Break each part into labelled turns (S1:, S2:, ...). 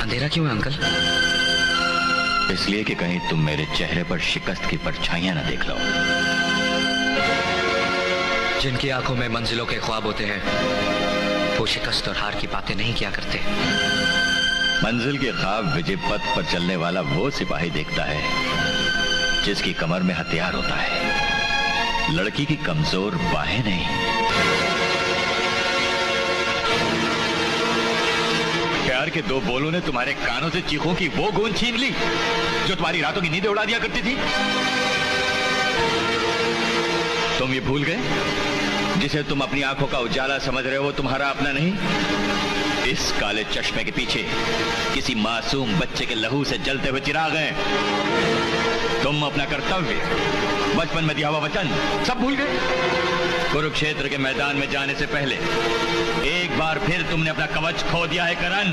S1: अंधेरा क्यों है अंकल?
S2: इसलिए कि कहीं तुम मेरे चेहरे पर शिकस्त की परछाइयां न देख लो।
S1: जिनकी आंखों में मंजिलों के ख्वाब होते हैं वो शिकस्त और हार की बातें नहीं किया करते।
S2: मंजिल के ख्वाब विजय पथ पर चलने वाला वो सिपाही देखता है जिसकी कमर में हथियार होता है, लड़की की कमजोर बाहें नहीं। प्यार के दो बोलों ने तुम्हारे कानों से चीखों की वो गूंज छीन ली जो तुम्हारी रातों की नींदें उड़ा दिया करती थी। तुम ये भूल गए जिसे तुम अपनी आंखों का उजाला समझ रहे हो वो तुम्हारा अपना नहीं। इस काले चश्मे के पीछे किसी मासूम बच्चे के लहू से जलते हुए चिराग हैं। तुम अपना कर्तव्य, बचपन में दिया हुआ वचन सब भूल गए। कुरुक्षेत्र के मैदान में जाने से पहले एक बार फिर तुमने अपना कवच खो दिया है करण।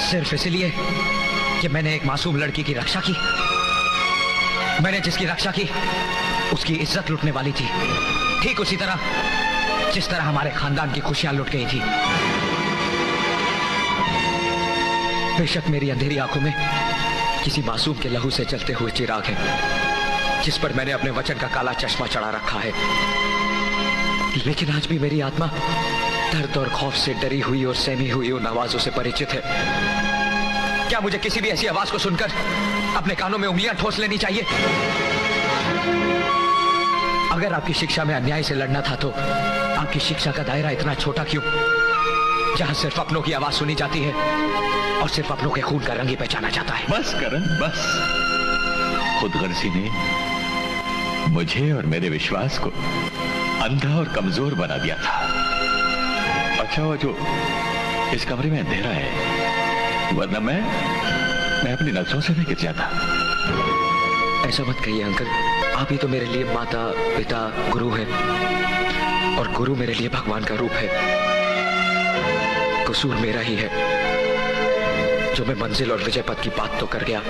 S1: सिर्फ इसलिए कि मैंने एक मासूम लड़की की रक्षा की। मैंने जिसकी रक्षा की उसकी इज्जत लुटने वाली थी, ठीक उसी तरह जिस तरह हमारे खानदान की खुशियां लुट गई थी। बेशक मेरी अंधेरी आंखों में किसी मासूम के लहू से जलते हुए चिराग है जिस पर मैंने अपने वचन का काला चश्मा चढ़ा रखा है, लेकिन आज भी मेरी आत्मा दर्द और खौफ से डरी हुई और सहमी हुई उन आवाजों से परिचित है। क्या मुझे किसी भी ऐसी आवाज को सुनकर अपने कानों में उंगलियां ठोस लेनी चाहिए? अगर आपकी शिक्षा में अन्याय से लड़ना था तो आपकी शिक्षा का दायरा इतना छोटा क्यों, जहां सिर्फ अपनों की आवाज सुनी जाती है और सिर्फ अपनों के खून का रंग ही पहचाना जाता है।
S2: बस करण बस। खुदगर्जी ने मुझे और मेरे विश्वास को अंधा और कमजोर बना दिया था। अच्छा हुआ जो इस कमरे में अंधेरा है, वरना मैं अपनी नजरों से भी गिर जाता।
S1: ऐसा मत कहिए अंकल, आप ही तो मेरे लिए माता पिता गुरु है और गुरु मेरे लिए भगवान का रूप है। कसूर मेरा ही है जो मैं मंजिल और विजय पथ की बात तो कर गया